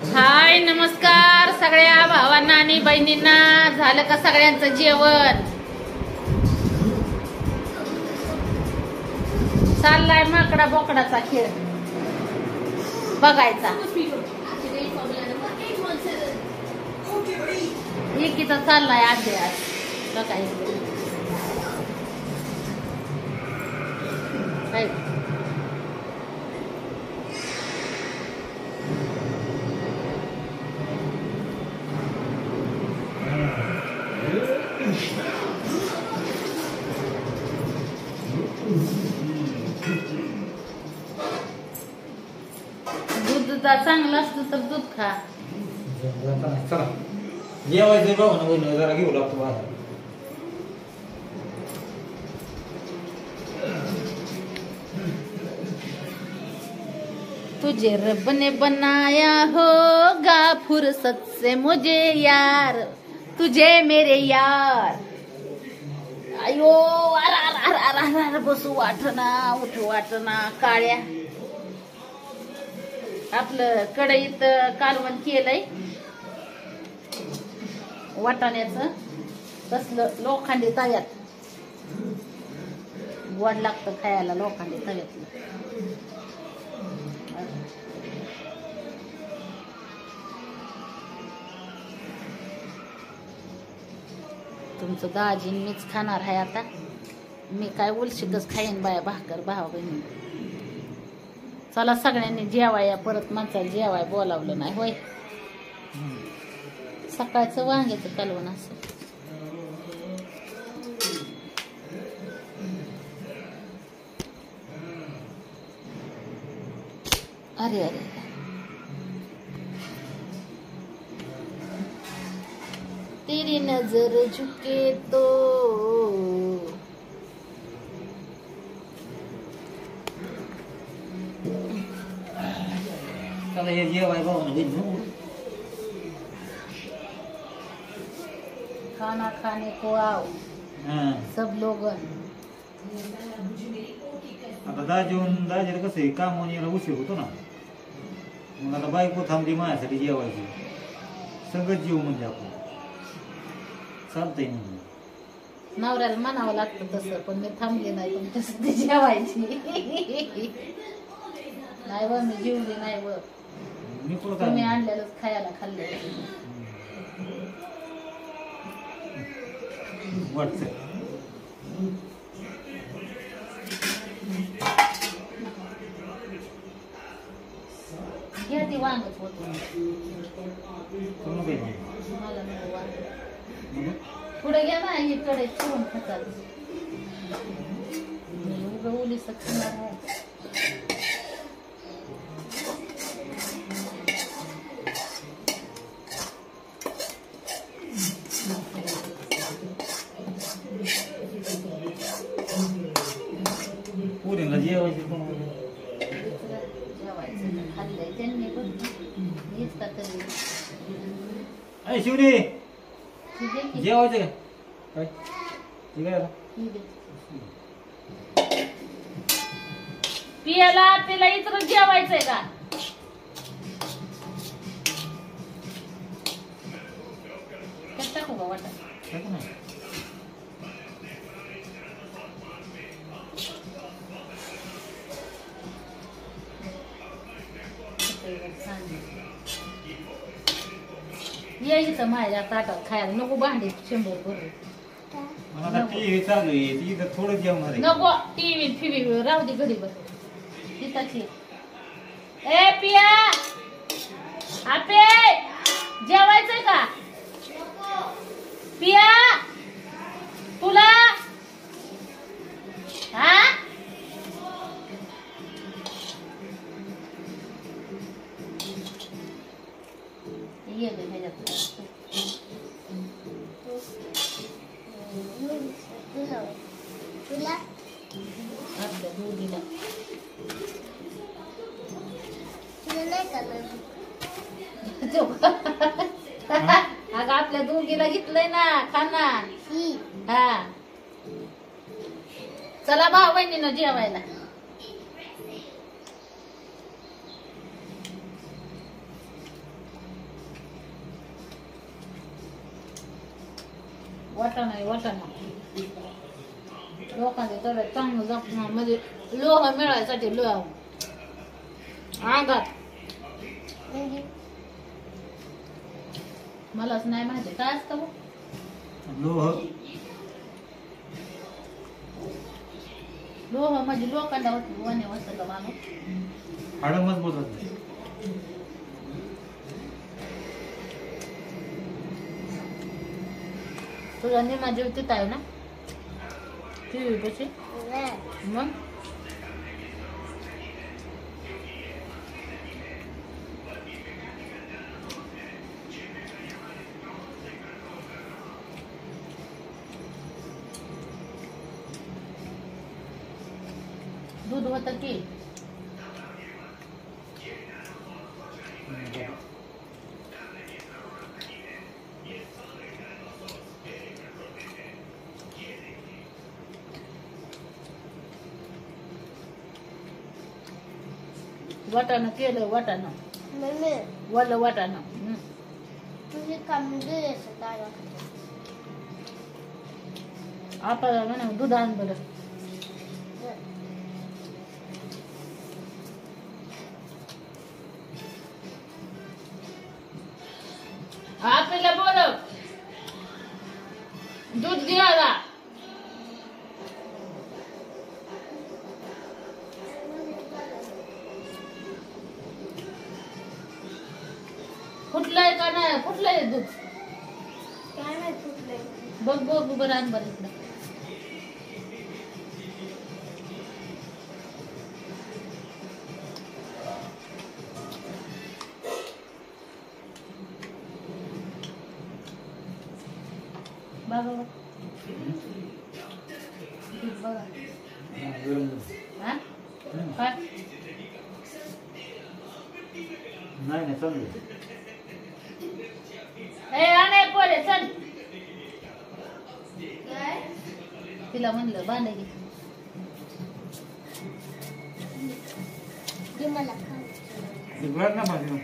हाय नमस्कार सगळ्या भावांना आणि बहिणींना. झालं का सगळ्यांचं जेवण? चाललाय माकडा बोकडाचा खेळ बघायचा. एकीचा चाललाय अभ्यास बघायचं. दूध चांगलं असतं तर दूध खा. चला जेवायचं भाऊ ना जरा घेऊ लागतो बाहेर. तुझे रब ने बनाया होगा फुर्सत से मुझे यार, तुझे मेरे यार. अयो अर अर अर अर अर अर बसू वाटना उठू वाटना. काळ्या आपलं कढईत कालवण केलंय वाटाण्याचं. तसलं लोखंडी तव्यात गोड लागतं खायला लोखंडी तव्यातलं. तुमचं दाजी मीच खाणार आहे आता. मी काय उलशीतच खाईन बाया भाकर भावा बहिणी. चला सगळ्यांनी जेवाया. परत माणसाला जेवाय बोलावलं नाही होय. सकाळचं वांग्याचं कालवण असं. अरे अरे तेरी नजर झुके तो चला हे जेवाय भाऊ ना खाना खाने को आओ सब लोग. आता दाजीला कसं आहे काम यायला उशीर होतो ना. मग आता बायको थांबली माझ्यासाठी जेवायची. सगळं जीव म्हणजे आपण चालतंय म्हणजे. नवऱ्याला म्हणावं लागतं तसं. पण मी थांबले नाही तुमच्यासाठी जेवायची. नाही व मी जेवली नाही व. मी कुठं तुम्ही काय आणलेलंच खायला खाल्ले. वाटतं घ्या ती वांगच होतो. कोण काही नाही. मला नको वांग. मग पुढे घ्या ना ही कडे ठेवून खातात. मी उभं ओली खाणार आहे. पोरींना जेवायची कोण जेवायचं खाल्लंय त्यांनी पण हेच का तरी. अरे शिवने ठीक आहे की? जेवायचं काय ठीक आहे. ठीक आहे. पियाला तिला इतर जेवायचंय का? कसं टाकू का वाटा? यायचं माझ्या ताटात खायला. नको भांडी 100 भरून. मला आता टीव्ही चालू आहे तिथं थोडं जेवणार आहे. नको टीव्ही फिवी राहू दे घडी बस तिथंच. ए पिया आपे जेवायचंय का? पिया तुला हा ये गे ह्याच्यात. तुला आपल्या दोघीला तुला नाही करणार. अगं आपल्या दोघीला घेतलंय ना खाना. हा चला भाऊ बहिणीनं जेवायला. वाटाणा आहे वाटाणा. लोकांचे तब्येत चांगलं जपणं म्हणजे लोह मिळायसाठी लोह अंगात. म्हणजे मलाच नाही माहिती काय असतं हो? लोह लोह म्हणजे लोखंडावर वने असतं का माणूस. हाडं मजबूत होते. तुझा निमा जीव तिथं आहे ना टीव्ही पशी. नाही. मग दूध होतं की वाटाणं केलं वाटाणं मम्मी वलं वाटाणं. तुझी कामगिरी असं काय आपल्याला म्हणा दूध आण बरं. आपल्याला बोलव दूध घ्यायला. फुटलंय का नाही फुटलंय दूध काय माहित कुठले बघ बघ बरं आण बरं इकडं. बघा बघा दूध बघा. हा काय नाही नाही चांगलं. ए आणे पोरे चल. काय तिला म्हणलं बांध घे. ते मला खायचं. एक वेळ ना पाहिजे.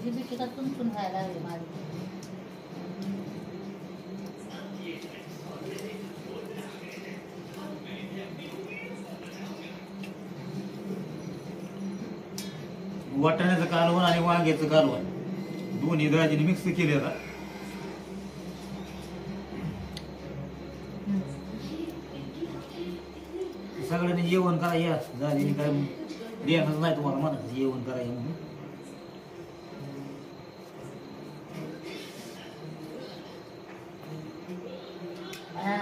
जिबीची का चुनचुन व्हायला लागली माझी. वाटाण्याचं कालवण आणि वांग्याचं कालवण दोन्ही दाजीने मिक्स केलेला. सगळ्यांनी जेवण करा या. दाजीने काय देणंच नाही तुम्हाला म्हणायचं जेवण करायचं म्हणून. हा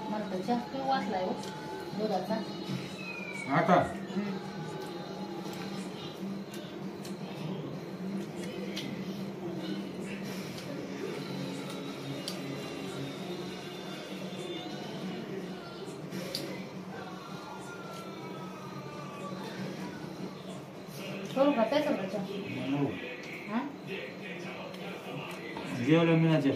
मला तर जास्त वाचलाय हो दुधाचा. आता करू का त्याचं बच्चा. हा जेवलं मिळायचे.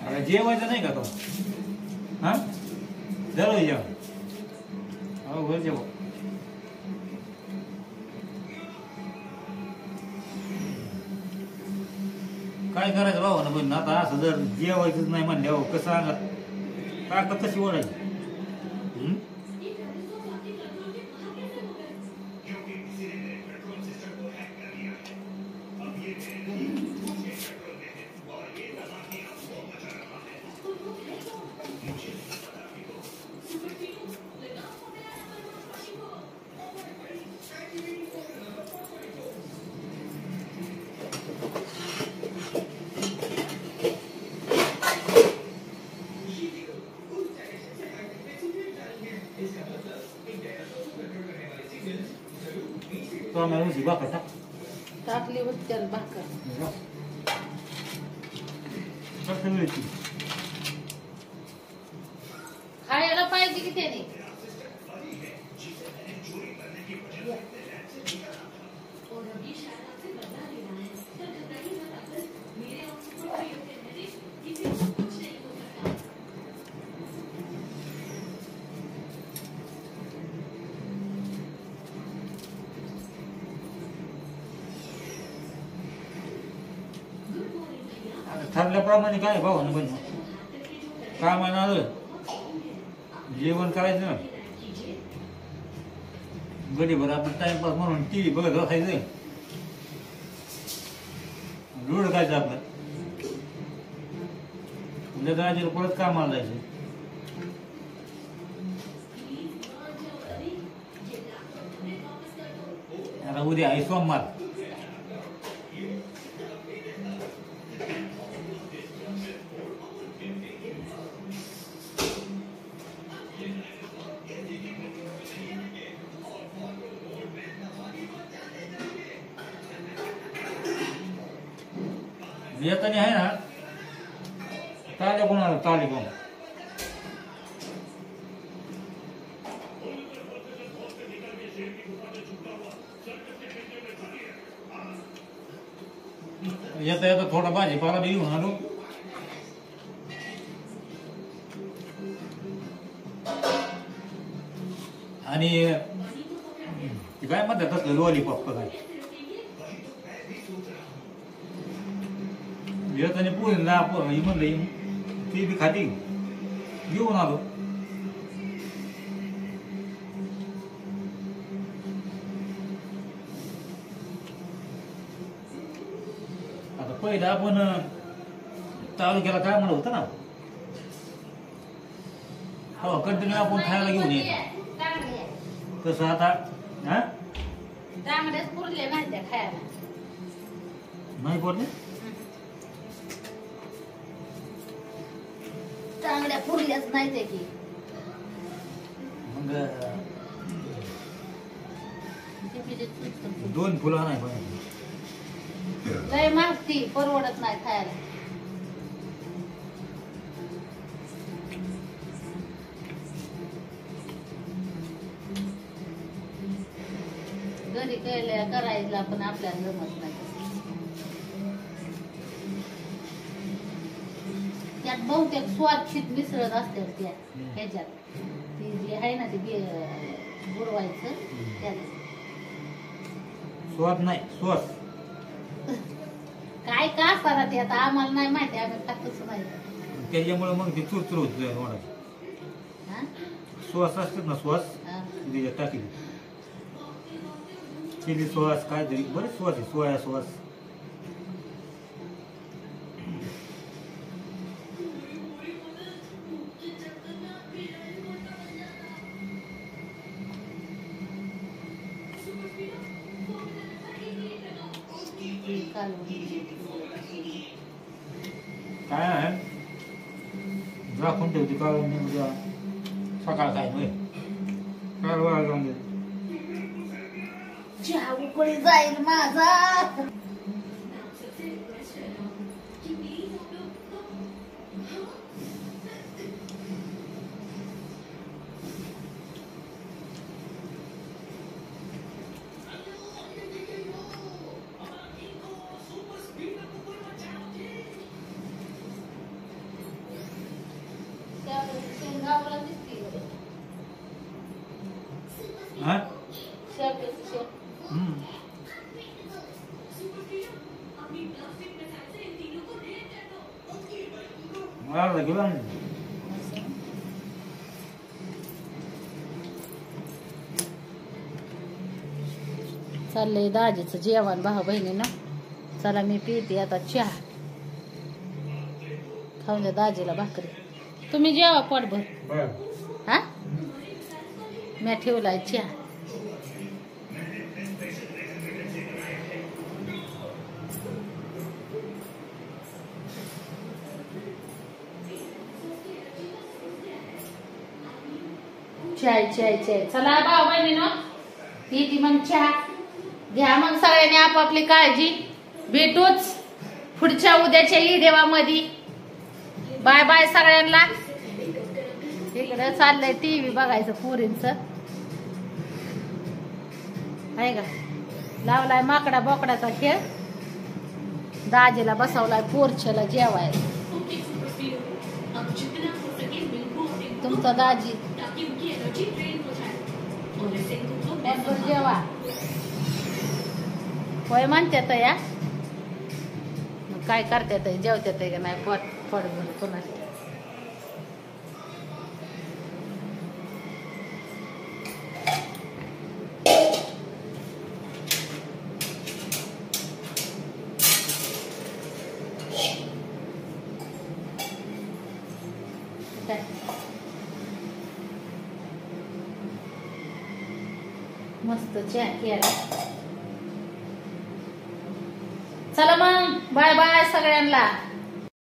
हा जेवायचं नाही का तो. हा झालं जेवण हो घर जेव काय करायचं भाऊ ना पण आता असं जर जेवायचंच नाही म्हणल्यावर कसं अंगात ताकद कशी ओढायची तो आम्हाला उशी बाका टाक टाकली होती त्याला भाकर खायला पाहिजे की त्याने ठरल्याप्रमाणे काय भाऊ ना पण कामानं आलं जेवण करायचं ना गडीभर आपण टाइमपास म्हणून टी व्ही बघत बसायचं लोड खायचं आपलं उद्या जायचं परत कामाला जायचं आता उद्या आहे सोमवार येताना आहे ना ताले कोणाला ताले कोण येता येता थोडा भाजीपाला देऊ म्हणून आणि काय म्हणतात तसलं लॉलीपॉप का काय येताना पोरीला ही म्हणलं ती बी खाती घेऊन आलो आता पहिलं आपण तालुक्याला काय म्हणत होतं ना हो कंटिन्यू आपण खायला घेऊन येतो तसं आता हा तांगड्याच पुरले नाही त्या खायला नाही पडले तांगड्या पुरल्याच नाही ते की मग दोन फुलं नाही पाहिजे लय मागती परवडत नाही खायला घरी करायला पण आपल्याला जमत नाही त्यात बहुतेक स्वादशीत मिसळत असते त्या ह्याच्यात ती जी आहे ना ती बुडवायचं त्यात स्वाद नाही श्वास काय का असताना ते आता आम्हाला नाही माहिती आम्ही खातच नाही त्याच्यामुळे मग ती चुरचुर होती वाढायची हा? श्वास असतात ना श्वास हा. त्याच्यात टाकी चिली श्वास काय तरी बरेच श्वास आहे सोया श्वास काय आहे राखून ठेवते काढून उद्या सकाळ काय होय काल वाया जाऊन दे चहा उकळी जाईल माझा शेंगावला दिसते अर्धा किलो आण. चाललंय दाजीचं जेवण भाऊ बहिणीनं. चला मी पिते आता चहा. खाऊन द्या दाजीला भाकरी. तुम्ही जेवा पोटभर. बरं. हा मी ठेवलाय चहा. चाय चाय चाय. चला भाऊ बहिणीनं पिती मग चहा. घ्या मग सगळ्यांनी आपापली काळजी. भेटूच पुढच्या उद्याच्या देवामध्ये. बाय बाय सगळ्यांना. इकडे चाललंय टीव्ही बघायचं पोरींचं आहे का. लावलाय माकडा बोकडाचा खेळ. दाजीला बसवलाय पोरछला जेवायला. तुमचा दाजी जेवा होय म्हणतात या. मग काय करतात जेवतात का नाही पोट पोटभर कोणाला. मस्त चहा केला. चला मग बाय बाय सगळ्यांना.